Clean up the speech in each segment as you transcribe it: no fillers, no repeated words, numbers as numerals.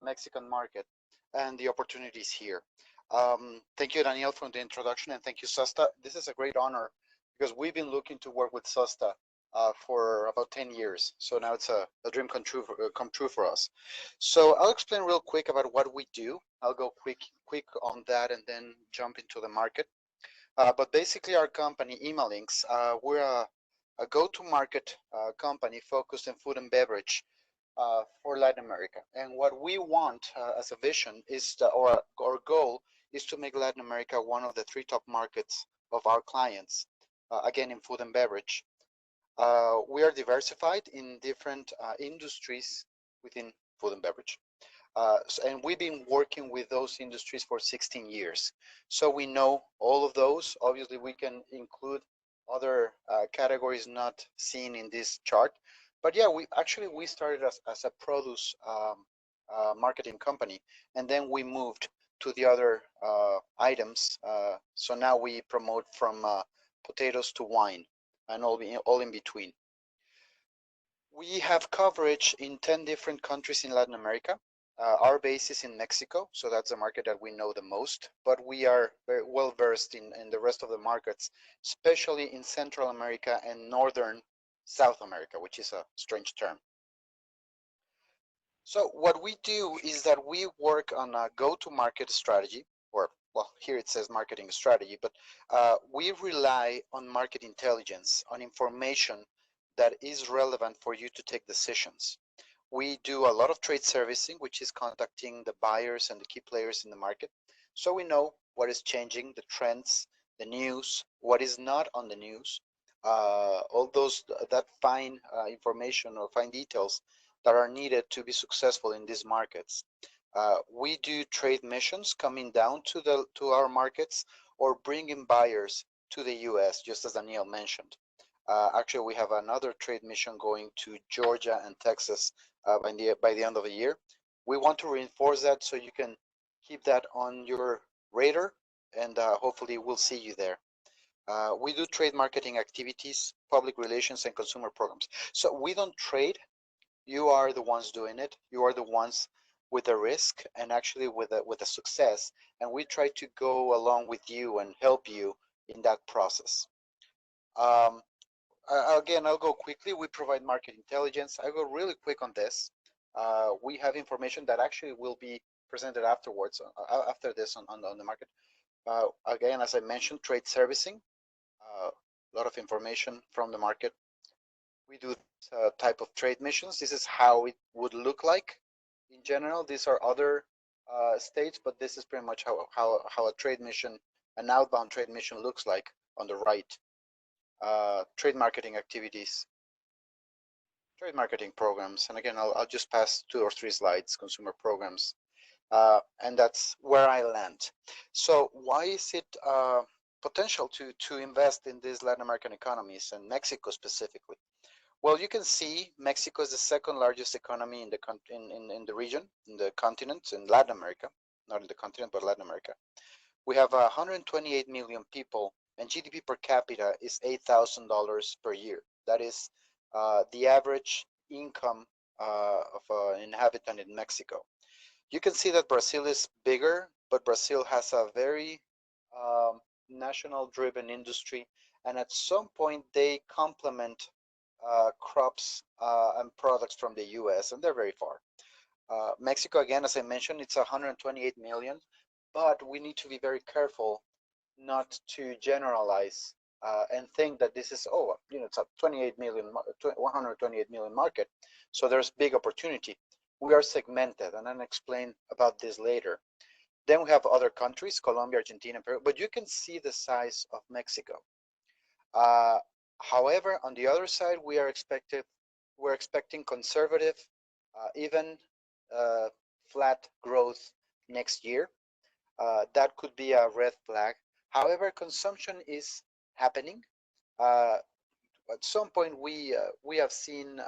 Mexican market and the opportunities here. Thank you, Daniel, for the introduction, and thank you, SUSTA. This is a great honor because we've been looking to work with SUSTA for about 10 years. So now it's a dream come true for us. So I'll explain real quick about what we do. I'll go quick on that and then jump into the market. But basically, our company, Imalinx, we're a go-to-market company focused in food and beverage for Latin America. And what we want as a vision is, or our goal is to make Latin America one of the 3 top markets of our clients, again, in food and beverage. We are diversified in different industries within food and beverage. And we've been working with those industries for 16 years. So we know all of those. Obviously, we can include other categories not seen in this chart. But yeah, we started as a produce marketing company, and then we moved to the other items. So now we promote from potatoes to wine and all in between. We have coverage in 10 different countries in Latin America. Our base is in Mexico, so that's the market that we know the most, but we are very well versed in the rest of the markets, especially in Central America and Northern South America, which is a strange term. So what we do is that we work on a go-to-market strategy, or well, here it says marketing strategy, but we rely on market intelligence, on information that is relevant for you to take decisions. We do a lot of trade servicing, which is contacting the buyers and the key players in the market. So we know what is changing, the trends, the news, what is not on the news, all that fine information or fine details that are needed to be successful in these markets. We do trade missions coming down to our markets or bringing buyers to the US, just as Daniel mentioned. Actually, we have another trade mission going to Georgia and Texas by the end of the year. We want to reinforce that so you can keep that on your radar, and hopefully we'll see you there. We do trade marketing activities, public relations, and consumer programs. So we don't trade. You are the ones doing it. You are the ones with the risk and actually with the success. And we try to go along with you and help you in that process. Again, I'll go quickly. We provide market intelligence. I'll go really quick on this. We have information that actually will be presented afterwards, after this on the market. Again, as I mentioned, trade servicing, a lot of information from the market. We do type of trade missions. This is how it would look like in general. These are other states, but this is pretty much how a trade mission, an outbound trade mission looks like on the right. Trade marketing activities, trade marketing programs, and again, I'll just pass 2 or 3 slides, consumer programs, and that's where I land. So why is it potential to invest in these Latin American economies and Mexico specifically? Well, you can see Mexico is the 2nd largest economy in the region, in the continent, in Latin America, not in the continent, but Latin America. We have 128 million people, and GDP per capita is $8,000 per year. That is the average income of an inhabitant in Mexico. You can see that Brazil is bigger, but Brazil has a very national-driven industry, and at some point they complement crops and products from the US, and they're very far. Mexico, again, as I mentioned, it's 128 million, but we need to be very careful not to generalize and think that this is, it's a 128 million market, so there's big opportunity. We are segmented, and I'll explain about this later. Then we have other countries, Colombia, Argentina, Peru, but you can see the size of Mexico. However, on the other side, we're expecting conservative, even flat growth next year. That could be a red flag. However, consumption is happening. At some point, we have seen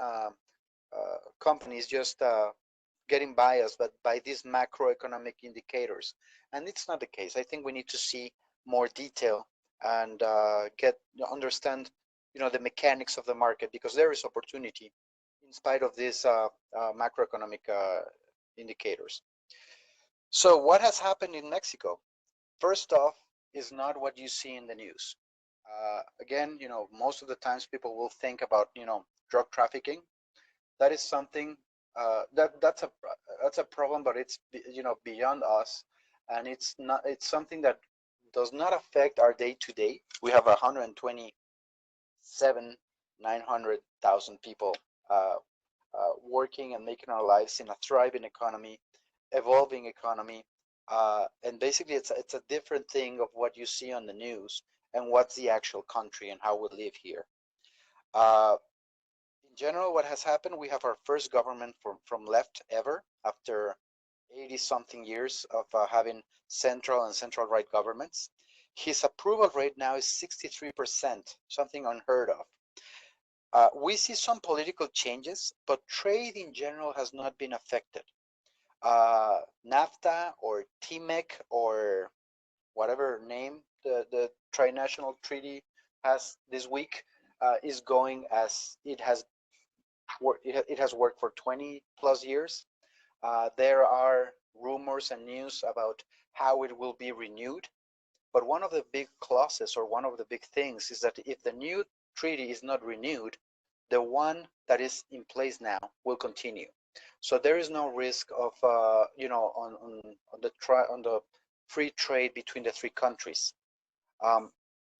companies just getting biased, but by these macroeconomic indicators, and it's not the case. I think we need to see more detail and understand, the mechanics of the market, because there is opportunity in spite of these macroeconomic indicators. So what has happened in Mexico? First off, is not what you see in the news. Again, most of the times people will think about, drug trafficking. That is something that's a problem, but it's beyond us, and it's not. It's something that does not affect our day to day. We have 127,900,000 people working and making our lives in a thriving economy, evolving economy, and basically it's a different thing of what you see on the news and what's the actual country and how we live here. Uh, in general, what has happened, we have our first government from left ever after 80 something years of having central and central right governments. His approval rate now is 63%, something unheard of. We see some political changes, but trade in general has not been affected. NAFTA or TMEC or whatever name the trinational treaty has this week is going as it has worked for 20 plus years. There are rumors and news about how it will be renewed. But one of the big clauses or one of the big things is that if the new treaty is not renewed, the one that is in place now will continue. So there is no risk of, on the free trade between the three countries.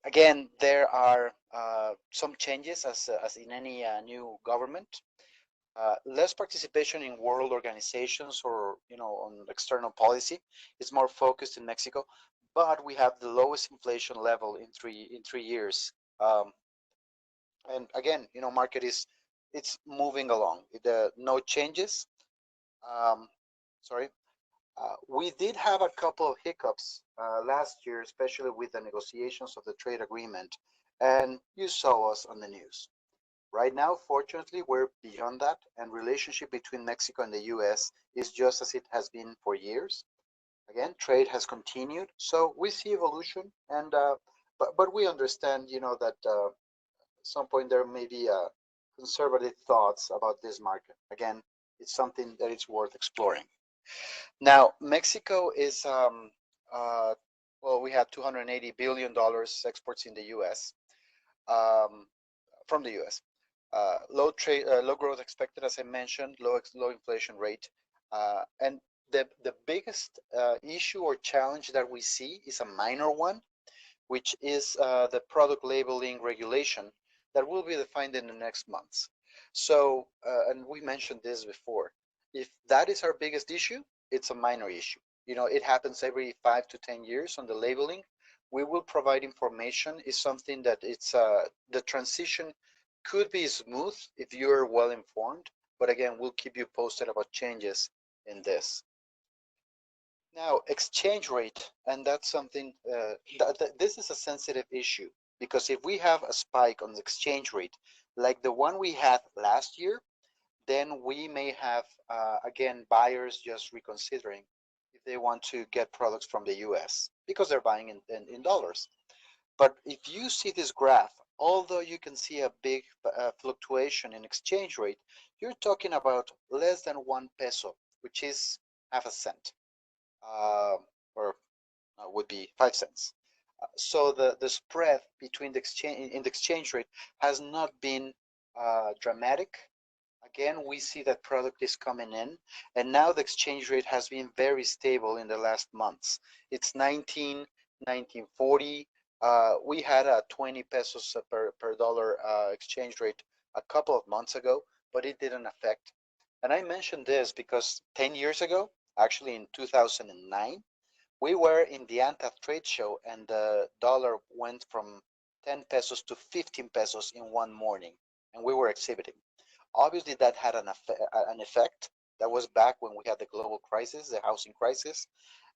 Again, there are some changes as in any new government. Less participation in world organizations or on external policy. It's more focused in Mexico, but we have the lowest inflation level in three years. And again, market it's moving along. No changes. Sorry. We did have a couple of hiccups last year, especially with the negotiations of the trade agreement, and you saw us on the news. Right now, fortunately, we're beyond that, and relationship between Mexico and the U.S. is just as it has been for years. Again, trade has continued, so we see evolution, and but we understand, that at some point there may be conservative thoughts about this market. Again, it's something that it's worth exploring. Now, Mexico is well, we have $280 billion exports in the U.S. From the U.S. Low growth expected, as I mentioned, low inflation rate, and the biggest issue or challenge that we see is a minor one, which is the product labeling regulation that will be defined in the next months. So, and we mentioned this before, if that is our biggest issue, it's a minor issue. It happens every 5 to 10 years on the labeling. We will provide information. Is something that it's the transition could be smooth if you're well informed, but again, we'll keep you posted about changes in this. Now, exchange rate, and that's something, this is a sensitive issue, because if we have a spike on the exchange rate, like the one we had last year, then we may have, again, buyers just reconsidering if they want to get products from the US because they're buying in dollars. But if you see this graph, although you can see a big fluctuation in exchange rate, you're talking about less than 1 peso, which is half a cent, or would be 5 cents. So the spread between the exchange rate has not been dramatic. Again, we see that product is coming in, and now the exchange rate has been very stable in the last months. It's 1940. We had a 20 pesos per dollar exchange rate a couple of months ago, but it didn't affect. And I mentioned this because 10 years ago, actually in 2009, we were in the ANTAD trade show, and the dollar went from 10 pesos to 15 pesos in one morning, and we were exhibiting. Obviously, that had an effect. That was back when we had the global crisis, the housing crisis,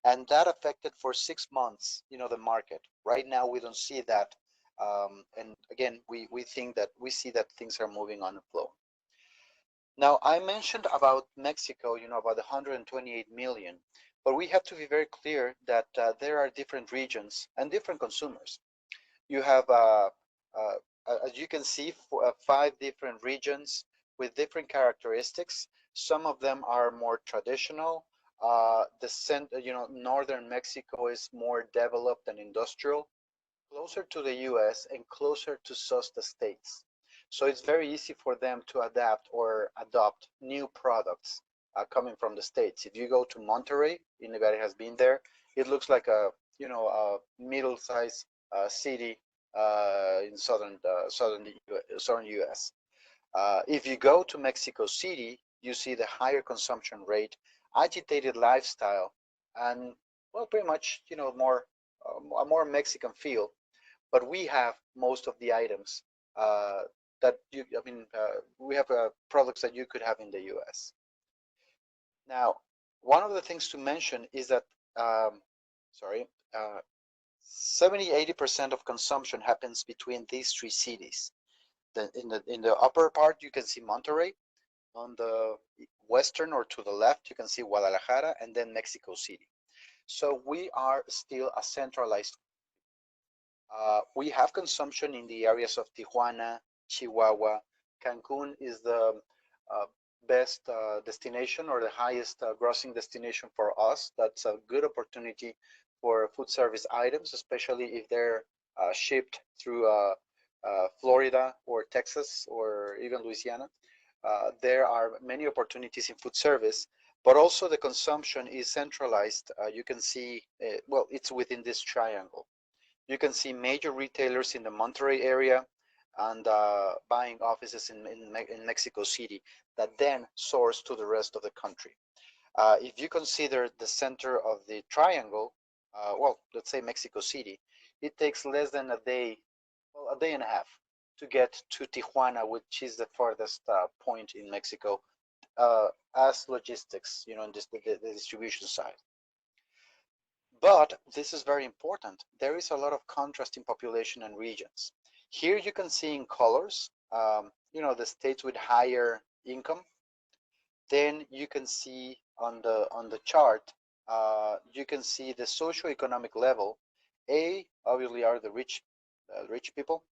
and that affected for 6 months, the market. Right now, we don't see that, and again, we think that we see that things are moving on the flow. Now, I mentioned about Mexico, about 128 million, but we have to be very clear that there are different regions and different consumers. You have, as you can see, 5 different regions with different characteristics. Some of them are more traditional. Northern Mexico is more developed and industrial, closer to the US and closer to SUSTA states. So it's very easy for them to adapt or adopt new products coming from the states. If you go to Monterrey, anybody has been there, it looks like a middle-sized city in southern US. If you go to Mexico City, you see the higher consumption rate, agitated lifestyle, and well, pretty much a more Mexican feel. But we have most of the items that we have products that you could have in the U.S. Now, one of the things to mention is that, sorry, 70-80% of consumption happens between these three cities. In the upper part, you can see Monterrey. On the western or to the left, you can see Guadalajara and then Mexico City. So we are still a centralized. We have consumption in the areas of Tijuana, Chihuahua. Cancun is the best destination or the highest grossing destination for us. That's a good opportunity for food service items, especially if they're shipped through Florida or Texas or even Louisiana. There are many opportunities in food service, but also the consumption is centralized. You can see, well, it's within this triangle. You can see major retailers in the Monterrey area and buying offices in Mexico City that then source to the rest of the country. If you consider the center of the triangle, well, let's say Mexico City, it takes less than a day, well, a day and a half to get to Tijuana, which is the farthest point in Mexico, as logistics, in the distribution side. But this is very important. There is a lot of contrast in population and regions. Here you can see in colors, the states with higher income. Then you can see on the chart, you can see the socioeconomic level. A obviously are the rich people.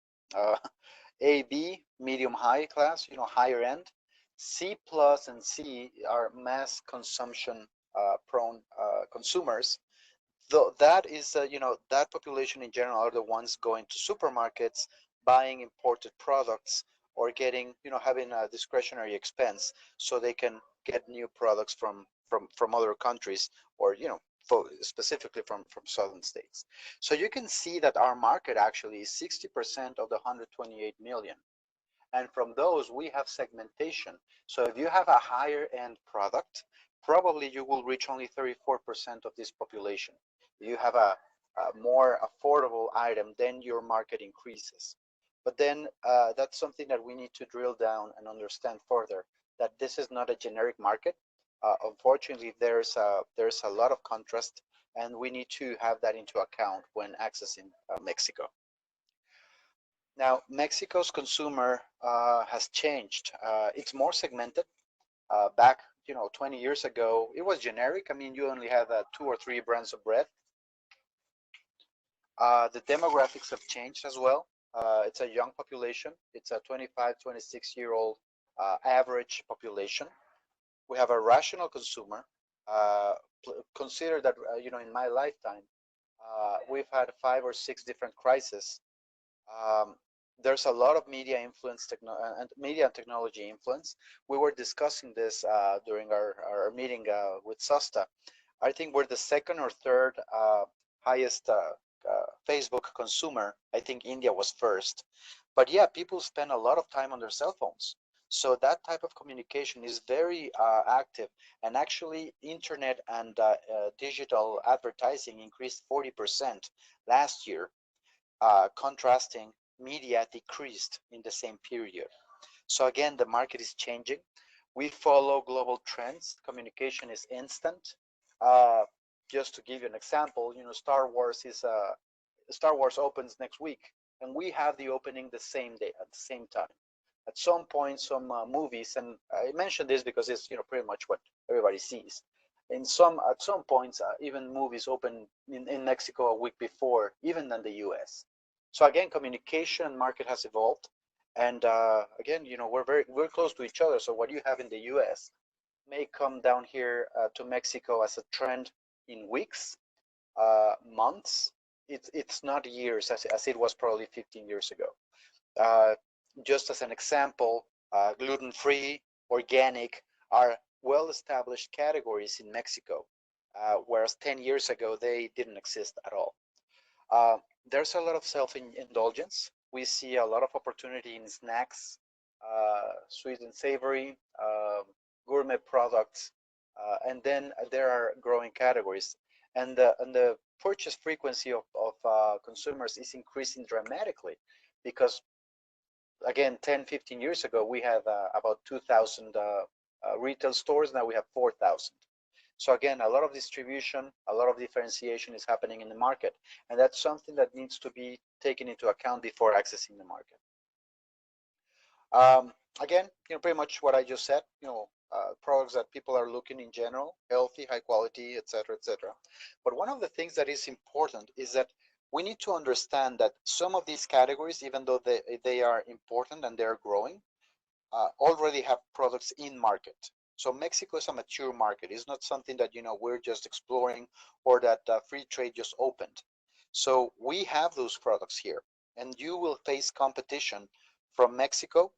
A, B, medium high class, higher end. C plus and C are mass consumption prone consumers. Though that is, that population in general are the ones going to supermarkets, buying imported products, or getting, having a discretionary expense so they can get new products from other countries, or specifically from southern states. So you can see that our market actually is 60% of the 128 million. And from those, we have segmentation. So if you have a higher end product, probably you will reach only 34% of this population. If you have a more affordable item, then your market increases. But then that's something that we need to drill down and understand further, that this is not a generic market. Unfortunately, there's a lot of contrast, and we need to have that into account when accessing Mexico. Now, Mexico's consumer has changed. It's more segmented. Back, 20 years ago, it was generic. I mean, you only had 2 or 3 brands of bread. The demographics have changed as well. It's a young population. It's a 25, 26-year-old average population. We have a rational consumer. Consider that, in my lifetime, we've had 5 or 6 different crises. There's a lot of media influence, and media and technology influence. We were discussing this during our meeting with SUSTA. I think we're the second or third highest Facebook consumer. I think India was first. But yeah, people spend a lot of time on their cell phones. So that type of communication is very active. And actually, internet and digital advertising increased 40% last year, contrasting media decreased in the same period. So again, the market is changing. We follow global trends. Communication is instant. Just to give you an example, Star Wars opens next week, and we have the opening the same day at the same time. At some point, some movies, and I mentioned this because it's pretty much what everybody sees. At some points, even movies open in Mexico a week before, even than the U.S. So again, communication market has evolved, and again, we're close to each other. So what you have in the U.S., may come down here to Mexico as a trend in weeks, months. It's not years as it was probably 15 years ago. Uh, just as an example, gluten-free, organic are well-established categories in Mexico, whereas 10 years ago they didn't exist at all. Uh, there's a lot of self-indulgence. We see a lot of opportunity in snacks, sweet and savory, gourmet products, and then there are growing categories. And the purchase frequency of consumers is increasing dramatically because, again, 10, 15 years ago, we had about 2,000 retail stores. Now we have 4,000. So again, a lot of distribution, a lot of differentiation is happening in the market. And that's something that needs to be taken into account before accessing the market. Again, pretty much what I just said, products that people are looking in general, healthy, high quality, et cetera, et cetera. But one of the things that is important is that we need to understand that some of these categories, even though they are important and they're growing, already have products in market. So Mexico is a mature market. It's not something that we're just exploring or that free trade just opened. So we have those products here, and you will face competition from Mexico,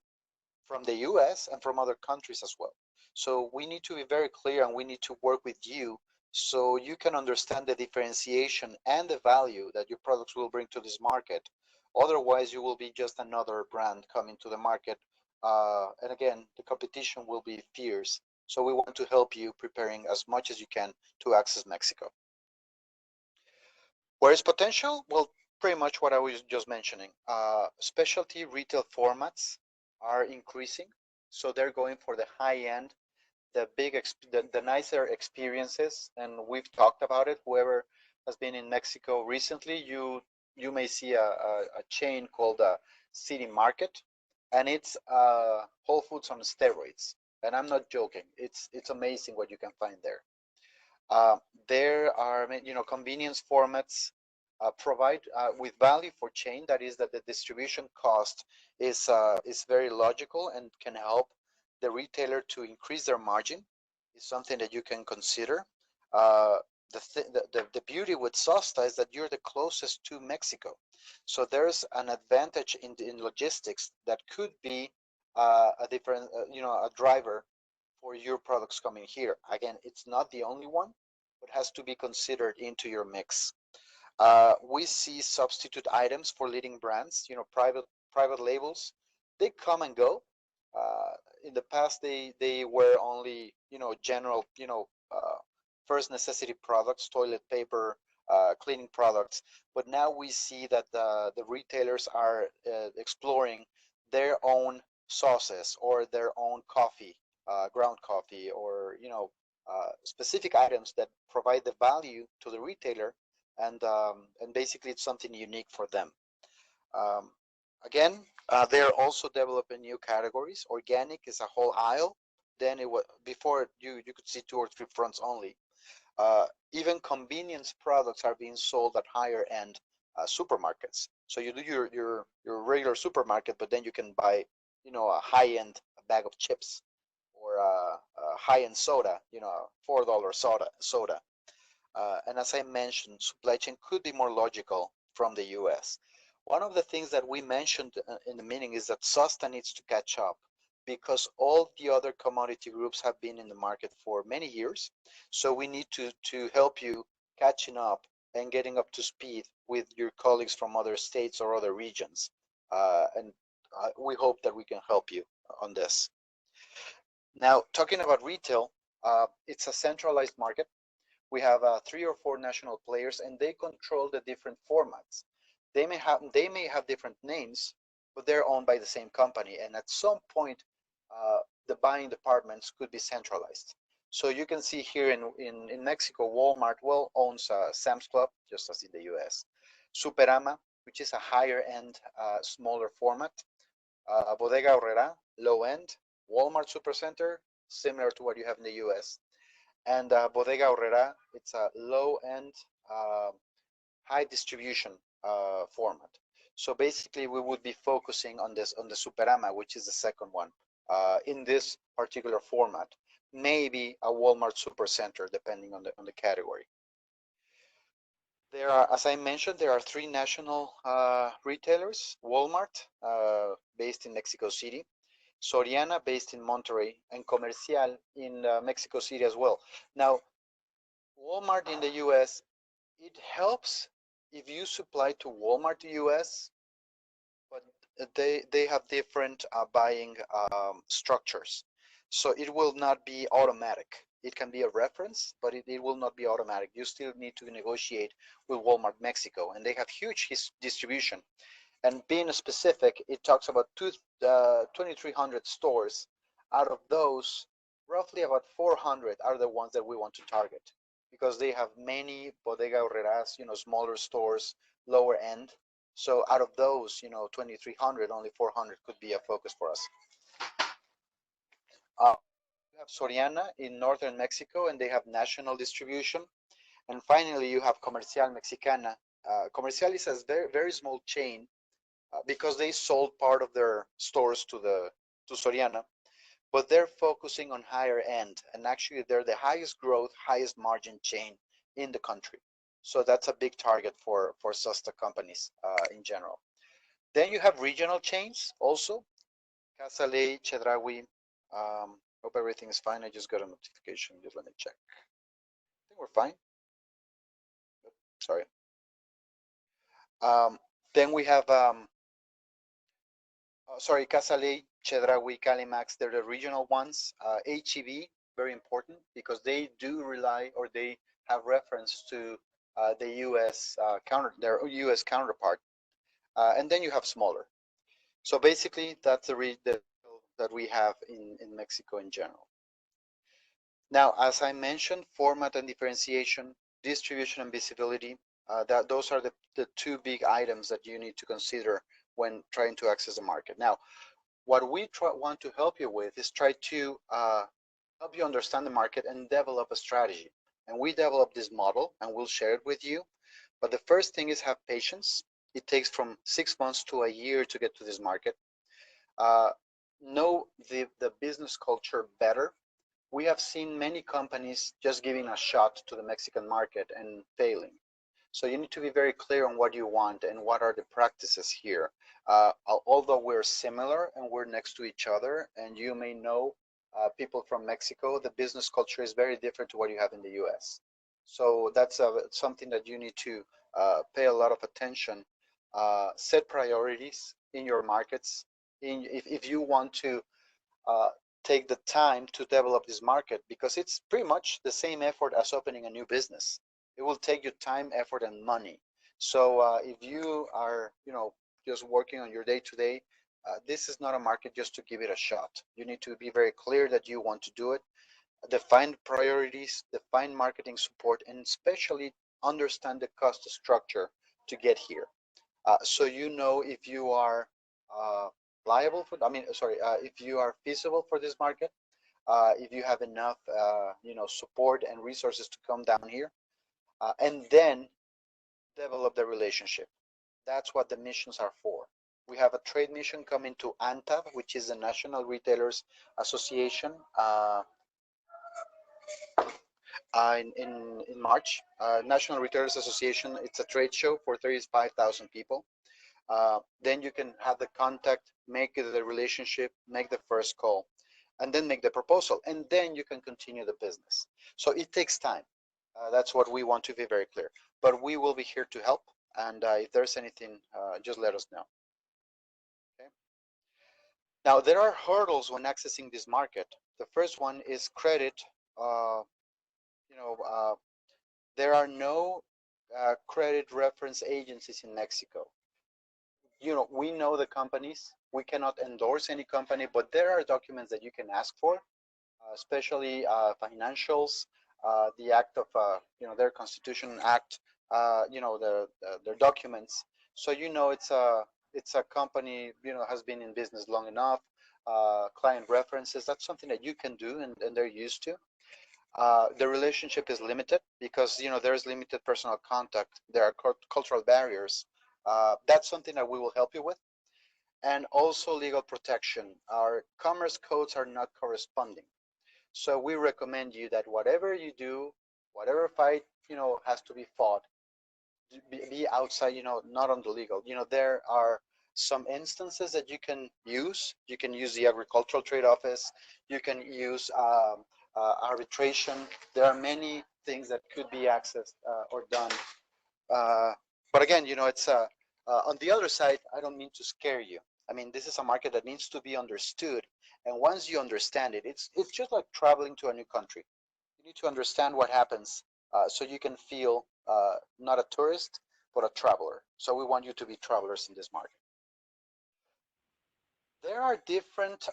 from the US, and from other countries as well. So we need to be very clear, and we need to work with you so you can understand the differentiation and the value that your products will bring to this market. Otherwise, you will be just another brand coming to the market. And again, the competition will be fierce. So we want to help you preparing as much as you can to access Mexico. Where is potential? Well, pretty much what I was just mentioning. Specialty retail formats are increasing. So they're going for the high end, the nicer experiences, and we've talked about it. Whoever has been in Mexico recently, you may see a chain called City Market, and it's Whole Foods on steroids. And I'm not joking. It's amazing what you can find there. Uh, there are convenience formats provide with value for chain. That is that the distribution cost is very logical and can help the retailer to increase their margin. Is something that you can consider. Uh, the beauty with SUSTA is that you're the closest to Mexico, so there's an advantage in logistics that could be a different a driver for your products coming here. Again, it's not the only one, but has to be considered into your mix. We see substitute items for leading brands, private labels. They come and go. Uh, in the past, they were only general first necessity products, toilet paper, cleaning products. But now we see that the retailers are exploring their own sauces or their own coffee, ground coffee, or specific items that provide the value to the retailer, and basically it's something unique for them. Um, Again, they're also developing new categories. Organic is a whole aisle. Then it was before you could see two or three fronts only. Even convenience products are being sold at higher end supermarkets. So you do your regular supermarket, but then you can buy a high end bag of chips or a high end soda, a $4 soda. And as I mentioned, supply chain could be more logical from the US. One of the things that we mentioned in the meeting is that SUSTA needs to catch up because all the other commodity groups have been in the market for many years. So we need to help you catching up and getting up to speed with your colleagues from other states or other regions. And we hope that we can help you on this. Now, talking about retail, it's a centralized market. We have 3 or 4 national players, and they control the different formats. They may have different names, but they're owned by the same company. And at some point, the buying departments could be centralized. So you can see here in Mexico, Walmart owns Sam's Club, just as in the US. Superama, which is a higher end, smaller format. Bodega Aurrera, low end. Walmart Supercenter, similar to what you have in the US. And Bodega Aurrera, it's a low-end, high distribution format. So basically, we would be focusing on the Superama, which is the second one in this particular format. maybe a Walmart Supercenter, depending on the category. There are, as I mentioned, there are three national retailers: Walmart, based in Mexico City; Soriana, based in Monterrey; and Comercial in Mexico City as well. Now, Walmart in the U.S., it helps if you supply to Walmart US, but they have different buying structures. So it will not be automatic. It can be a reference, but it will not be automatic. You still need to negotiate with Walmart Mexico, and they have huge distribution. And being specific, it talks about 2,300 stores. Out of those, roughly about 400 are the ones that we want to target, because they have many bodega horreras, smaller stores, lower end. So out of those, 2,300, only 400 could be a focus for us. You have Soriana in northern Mexico, and they have national distribution. And finally, you have Comercial Mexicana. Comercial is a very, very small chain, because they sold part of their stores to Soriana, but they're focusing on higher end, and actually they're the highest growth, highest margin chain in the country. So that's a big target for SUSTA companies in general. Then you have regional chains also: Casale, Chedraui. Hope everything is fine. I just got a notification. Just let me check. I think we're fine. Sorry. Then we have sorry, Casale, Chedraui, Calimax, they're the regional ones. HEB, very important, because they do rely, or they have reference to the U.S. Their U.S. counterpart. And then you have smaller. So basically, that's the that we have in Mexico in general. Now, as I mentioned, format and differentiation, distribution and visibility, those are the two big items that you need to consider when trying to access the market. Now, what we want to help you with is try to help you understand the market and develop a strategy. And we develop this model, and we'll share it with you. But the first thing is have patience. It takes from 6 months to a year to get to this market. Know the business culture better. We have seen many companies just giving a shot to the Mexican market and failing. So you need to be very clear on what you want and what are the practices here. Although we're similar and we're next to each other, and you may know people from Mexico, the business culture is very different to what you have in the US. So that's something that you need to pay a lot of attention. Set priorities in your markets. If you want to take the time to develop this market, because it's pretty much the same effort as opening a new business. It will take you time, effort, and money. So if you are, just working on your day-to-day, this is not a market just to give it a shot. You need to be very clear that you want to do it, define priorities, define marketing support, and especially understand the cost structure to get here. So you know if you are liable for, if you are feasible for this market, if you have enough, support and resources to come down here, and then develop the relationship. That's what the missions are for. We have a trade mission coming to ANTAB, which is the National Retailers Association, in March. National Retailers Association, it's a trade show for 35,000 people. Then you can have the contact, make the relationship, make the first call, and then make the proposal, and then you can continue the business. So it takes time. That's what we want to be very clear. But we will be here to help, and if there's anything, just let us know. Okay. Now, there are hurdles when accessing this market. The first one is credit. There are no credit reference agencies in Mexico. We know the companies. We cannot endorse any company, but there are documents that you can ask for, especially financials, the act of, their Constitution Act, their documents. So it's a company, has been in business long enough. Client references, that's something that you can do, and they're used to. The relationship is limited because there's limited personal contact. There are cultural barriers. That's something that we will help you with. And also legal protection. Our commerce codes are not corresponding. So we recommend you that whatever you do, whatever fight, has to be fought, be outside, not on the legal. There are some instances that you can use. You can use the agricultural trade office. You can use arbitration. There are many things that could be accessed or done. Uh, but again, it's on the other side. I don't mean to scare you. I mean, this is a market that needs to be understood. And once you understand it, it's just like traveling to a new country. You need to understand what happens so you can feel not a tourist, but a traveler. So we want you to be travelers in this market. There are different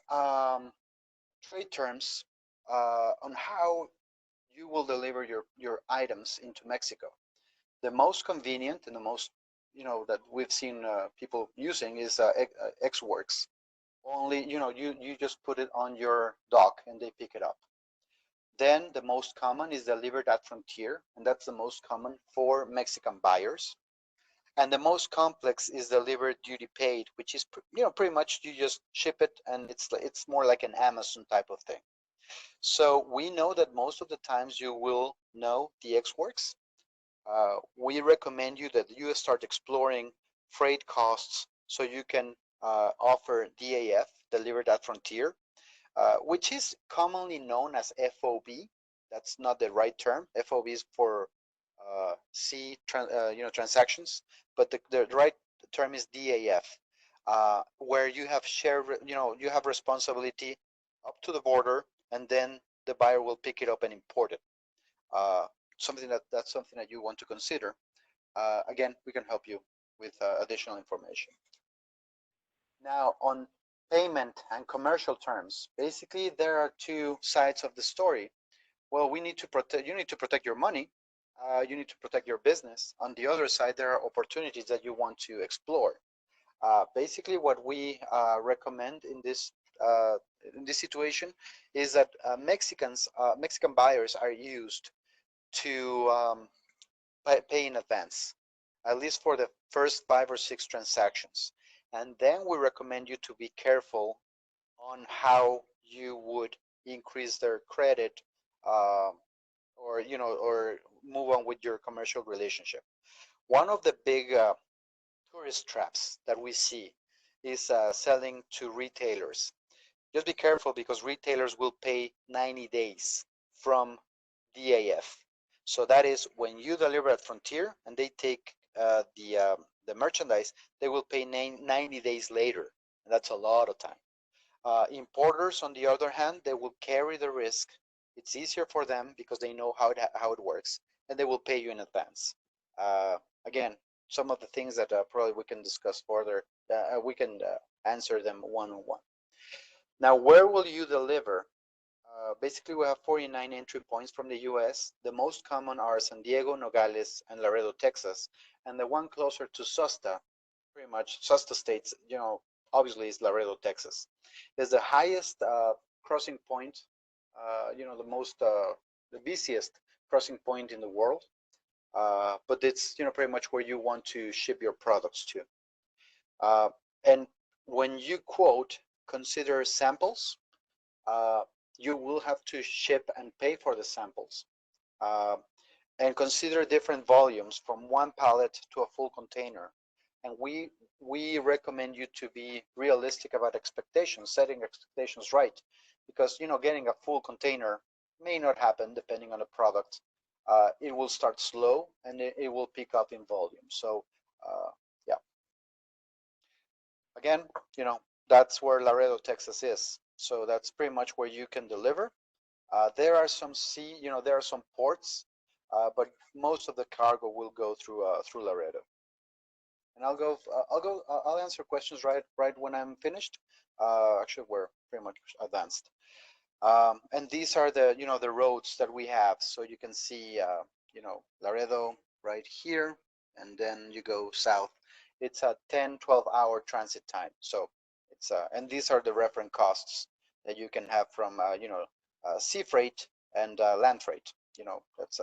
trade terms on how you will deliver your items into Mexico. The most convenient and the most, that we've seen people using is X-Works. Only, you just put it on your dock and they pick it up. Then the most common is delivered at Frontier, and that's the most common for Mexican buyers. And the most complex is delivered duty paid, which is pretty much you just ship it, and it's more like an Amazon type of thing. So we know that most of the times you will know the X-Works. We recommend you that you start exploring freight costs so you can offer DAF, delivered at Frontier, which is commonly known as FOB. That's not the right term. FOB is for transactions, but the right term is DAF, where you have share, you have responsibility up to the border, and then the buyer will pick it up and import it. That's something that you want to consider. Again, we can help you with additional information. Now, on payment and commercial terms, basically there are two sides of the story. Well, you need to protect your money. You need to protect your business. On the other side, there are opportunities that you want to explore. Basically, what we recommend in this situation is that Mexican buyers are used to pay in advance, at least for the first 5 or 6 transactions. And then we recommend you to be careful on how you would increase their credit or move on with your commercial relationship. One of the big tourist traps that we see is selling to retailers. Just be careful because retailers will pay 90 days from DAF. So that is when you deliver at Frontier and they take the merchandise, they will pay 90 days later. And that's a lot of time. Importers, on the other hand, they will carry the risk. It's easier for them because they know how it works, and they will pay you in advance. Again, some of the things that probably we can discuss further, we can answer them one-on-one. Now, where will you deliver? Basically, we have 49 entry points from the US. The most common are San Diego, Nogales, and Laredo, Texas. And the one closer to SUSTA, pretty much SUSTA states, obviously is Laredo, Texas. It's the highest crossing point, the busiest crossing point in the world. But it's, pretty much where you want to ship your products to. And when you quote, consider samples. You will have to ship and pay for the samples. And consider different volumes from one pallet to a full container. And we recommend you to be realistic about expectations, setting expectations right. Because, getting a full container may not happen depending on the product. It will start slow and it will pick up in volume. So, yeah. Again, that's where Laredo, Texas is. So that's pretty much where you can deliver. There are some there are some ports, but most of the cargo will go through Laredo. And I'll answer questions right when I'm finished. Actually, we're pretty much advanced. And these are the roads that we have. So you can see, Laredo right here, and then you go south. It's a 10-12 hour transit time. So it's and these are the reference costs that you can have from sea freight and land freight. That's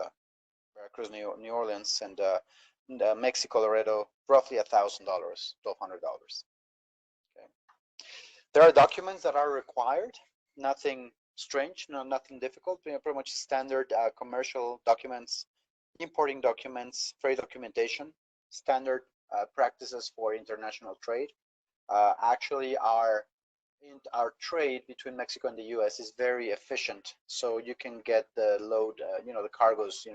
Veracruz, New Orleans, and Mexico, Laredo, roughly $1,000, $1,200. Okay. There are documents that are required. Nothing strange, no, nothing difficult. Pretty much standard commercial documents, importing documents, trade documentation, standard practices for international trade. Actually, our trade between Mexico and the U.S. is very efficient, so you can get the load, the cargoes,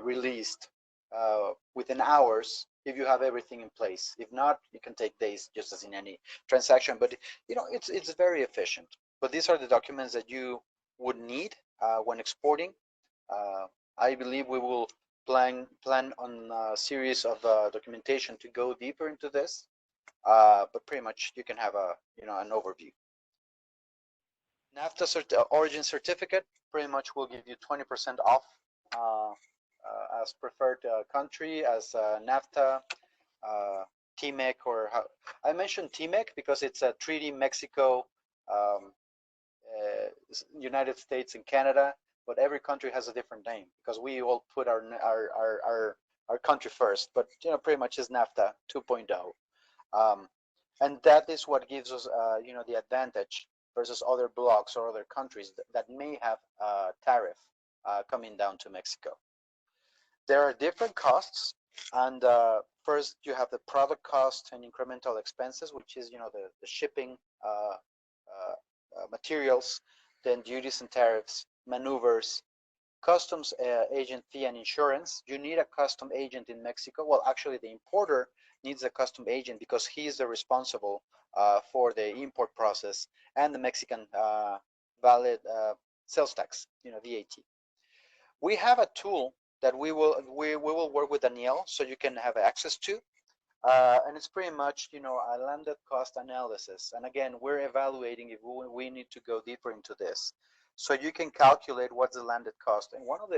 released within hours if you have everything in place. If not, it can take days, just as in any transaction. But it's very efficient. But these are the documents that you would need when exporting. I believe we will plan on a series of documentation to go deeper into this. But pretty much you can have an overview. NAFTA origin certificate pretty much will give you 20% off as preferred country, as NAFTA, TMEC, or I mentioned TMEC because it's a treaty Mexico, um, United States, and Canada, but every country has a different name because we all put our country first. But pretty much is NAFTA 2.0. And that is what gives us, the advantage versus other blocs or other countries that may have a tariff coming down to Mexico. There are different costs, and first you have the product cost and incremental expenses, which is the shipping, materials, then duties and tariffs, maneuvers, customs agent fee, and insurance. You need a custom agent in Mexico. Well, actually, the importer needs a custom agent because he is the responsible for the import process and the Mexican valid sales tax, VAT. We have a tool that we will work with Danielle, so you can have access to. And it's pretty much, a landed cost analysis. And again, we're evaluating if we need to go deeper into this. So you can calculate what's the landed cost. And one of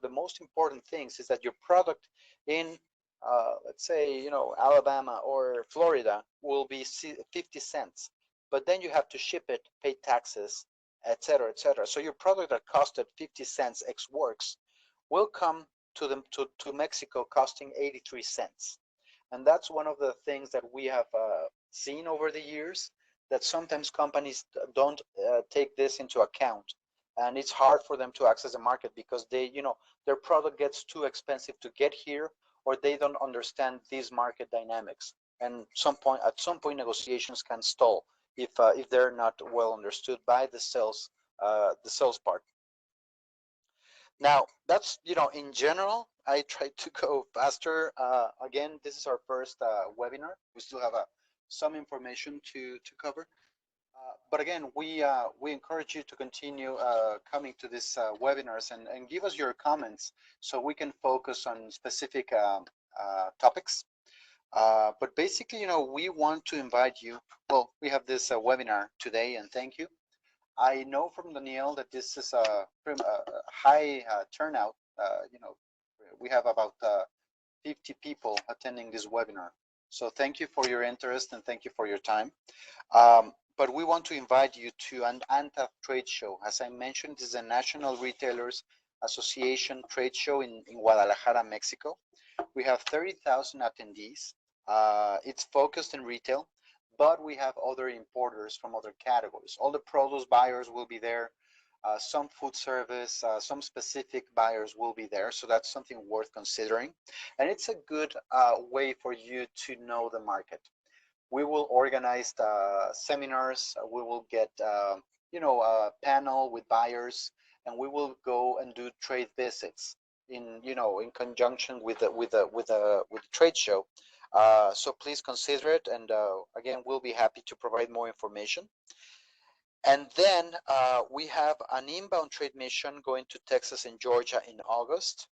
the most important things is that your product in, let's say, Alabama or Florida will be 50 cents. But then you have to ship it, pay taxes, et cetera, et cetera. So your product that costed 50 cents ex works will come to Mexico costing 83 cents. And that's one of the things that we have seen over the years, that sometimes companies don't take this into account. And it's hard for them to access the market because their product gets too expensive to get here, or they don't understand these market dynamics. And at some point, negotiations can stall if they're not well understood by the sales part. Now, that's, in general, I tried to go faster. Again, this is our first webinar. We still have some information to cover. But again, we encourage you to continue coming to these webinars and give us your comments so we can focus on specific topics. But basically, we want to invite you. Well, we have this webinar today, and thank you. I know from Danielle that this is a high turnout. We have about 50 people attending this webinar. So thank you for your interest and thank you for your time. But we want to invite you to an ANTA trade show. As I mentioned, this is a National Retailers Association trade show in Guadalajara, Mexico. We have 30,000 attendees. It's focused in retail, but we have other importers from other categories. All the produce buyers will be there. Some food service, some specific buyers will be there. So that's something worth considering. And it's a good way for you to know the market. We will organize seminars. We will get, a panel with buyers, and we will go and do trade visits in conjunction with the trade show. So please consider it, and again, we'll be happy to provide more information. And then we have an inbound trade mission going to Texas and Georgia in August.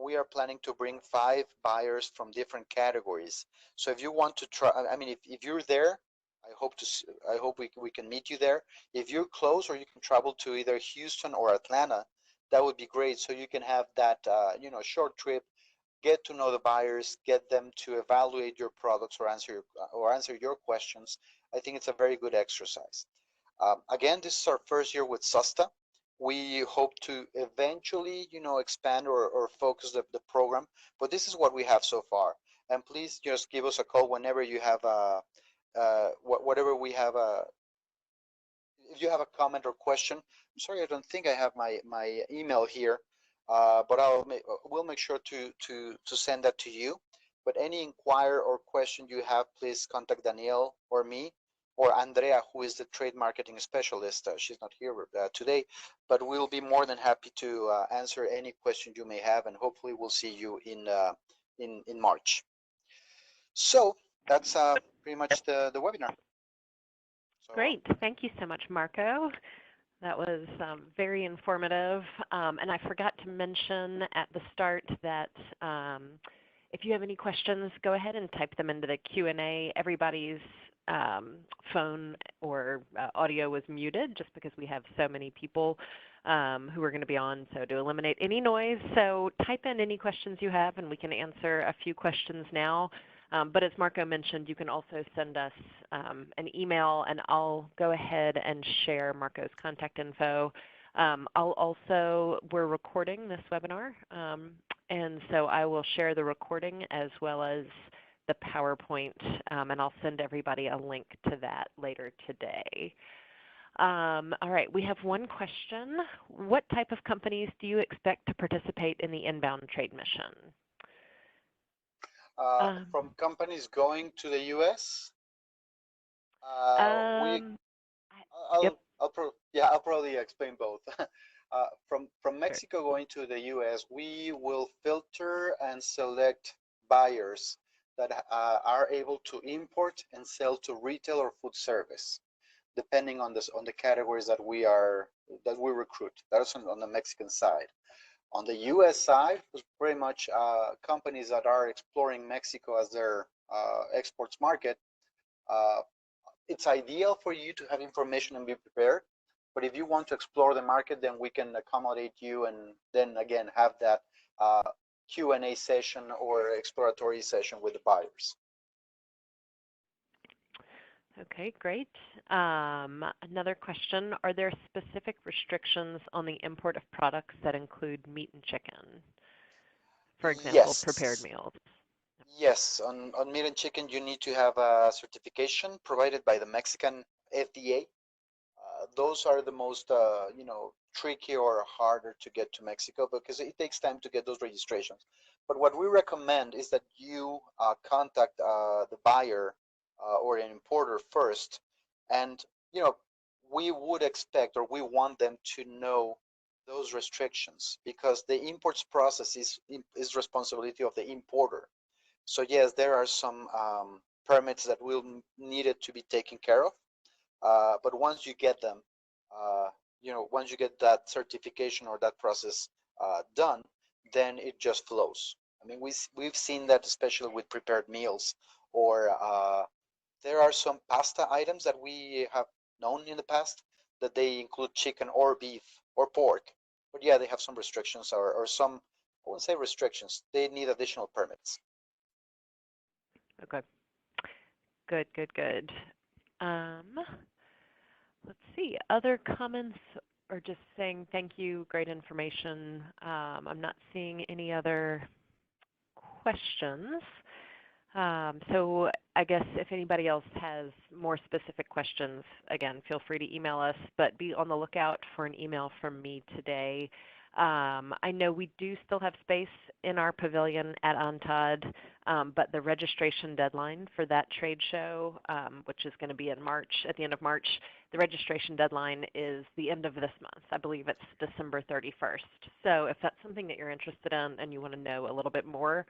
We are planning to bring 5 buyers from different categories. So if you want to try, if you're there, I hope we can meet you there. If you're close, or you can travel to either Houston or Atlanta, that would be great. So you can have that short trip, get to know the buyers, get them to evaluate your products or answer your questions. I think it's a very good exercise. Again, this is our first year with SUSTA. We hope to eventually, expand or focus the program, but this is what we have so far. And please just give us a call whenever you have whatever we have if you have a comment or question, I'm sorry, I don't think I have my email here, but we'll make sure to send that to you. But any inquire or question you have, please contact Danielle or me or Andrea, who is the trade marketing specialist. She's not here today, but we'll be more than happy to answer any question you may have, and hopefully we'll see you in March. So that's pretty much the webinar. So, Great. Thank you so much, Marco. That was very informative. And I forgot to mention at the start that if you have any questions, go ahead and type them into the Q&A. Everybody's phone or audio was muted just because we have so many people who are going to be on, so to eliminate any noise. So type in any questions you have, and we can answer a few questions now. But as Marco mentioned, you can also send us an email, and I'll go ahead and share Marco's contact info. We're recording this webinar, and so I will share the recording as well as the PowerPoint, and I'll send everybody a link to that later today. All right, we have one question. What type of companies do you expect to participate in the inbound trade mission? From companies going to the U.S., I'll probably explain both. From Mexico going to the U.S., we will filter and select buyers that are able to import and sell to retail or food service, depending on the categories that we recruit. That's on the Mexican side. On the U.S. side, it's pretty much companies that are exploring Mexico as their exports market. It's ideal for you to have information and be prepared. But if you want to explore the market, then we can accommodate you, and then again have that Q&A session or exploratory session with the buyers. Okay, great. Another question, are there specific restrictions on the import of products that include meat and chicken? For example, yes. Prepared meals. Yes, on meat and chicken, you need to have a certification provided by the Mexican FDA. Those are the most, tricky or harder to get to Mexico because it takes time to get those registrations. But what we recommend is that you contact the buyer or an importer first, and we would expect, or we want them to know those restrictions, because the imports process is responsibility of the importer. So yes, there are some permits that will needed to be taken care of, but once you get them, once you get that certification or that process done, then it just flows. I mean, we've seen that especially with prepared meals, or there are some pasta items that we have known in the past that they include chicken or beef or pork. But yeah, they have some restrictions, or some, I wouldn't say restrictions, they need additional permits. Okay. Good. Let's see, other comments or just saying thank you, great information. I'm not seeing any other questions. So I guess if anybody else has more specific questions, again, feel free to email us, but be on the lookout for an email from me today. I know we do still have space in our pavilion at UNTAD, but the registration deadline for that trade show, which is going to be in March, at the end of March, the registration deadline is the end of this month. I believe it's December 31st. So if that's something that you're interested in and you want to know a little bit more,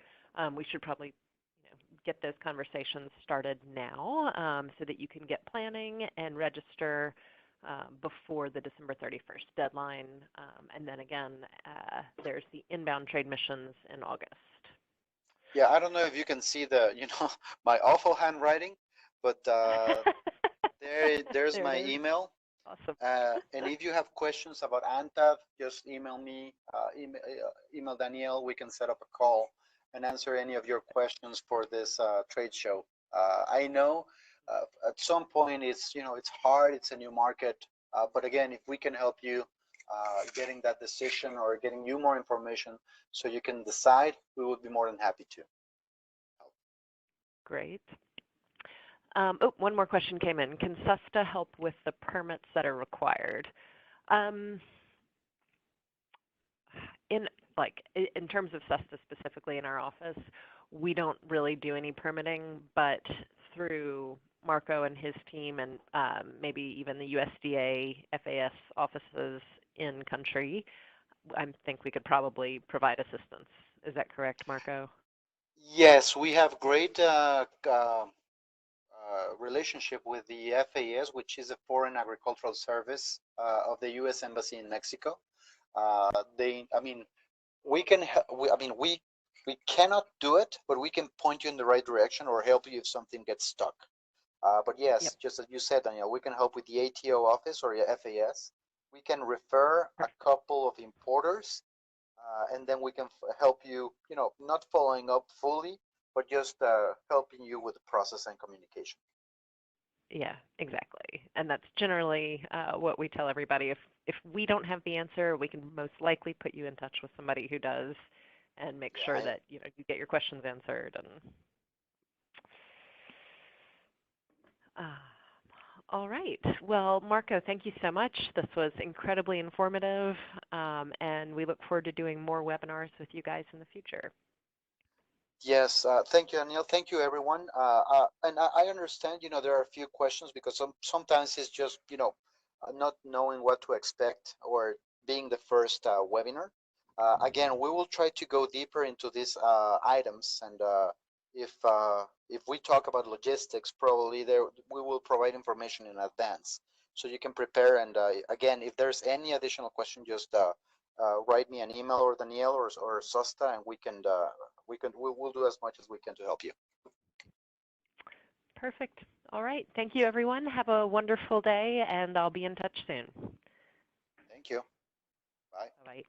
we should probably get those conversations started now so that you can get planning and register before the December 31st deadline. And then again, there's the inbound trade missions in August. Yeah, I don't know if you can see my awful handwriting, but there's my email. Awesome. And if you have questions about ANTAD, just email me, email Danielle. We can set up a call and answer any of your questions for this trade show. I know at some point it's hard, it's a new market, but again, if we can help you getting that decision or getting you more information so you can decide, we would be more than happy to help. Great. Oh, one more question came in. Can SUSTA help with the permits that are required? Um, in in terms of SUSTA specifically in our office, we don't really do any permitting, but through Marco and his team and maybe even the USDA FAS offices in country, I think we could probably provide assistance. Is that correct, Marco? Yes, we have great relationship with the FAS, which is a Foreign Agricultural Service of the U.S. Embassy in Mexico. I mean, we can, we cannot do it, but we can point you in the right direction or help you if something gets stuck. But Yep. yes, just as you said, Daniel, we can help with the ATO office or your FAS. We can refer a Perfect. couple of importers, and then we can help you, not following up fully, but just helping you with the process and communication. Yeah, exactly. And that's generally what we tell everybody. If we don't have the answer, we can most likely put you in touch with somebody who does, and make sure Yeah, that you get your questions answered. And uh, all right. Well, Marco, thank you so much. This was incredibly informative, and we look forward to doing more webinars with you guys in the future. yes, thank you, Anil. Thank you, everyone. And I understand, there are a few questions because sometimes it's just, not knowing what to expect or being the first webinar. Again, we will try to go deeper into these items, and if we talk about logistics, probably there we will provide information in advance so you can prepare. And again, if there's any additional question, just write me an email or Danielle or Sosta, and we'll do as much as we can to help you. Perfect. All right. Thank you, everyone. Have a wonderful day, and I'll be in touch soon. Thank you. Bye. Bye-bye.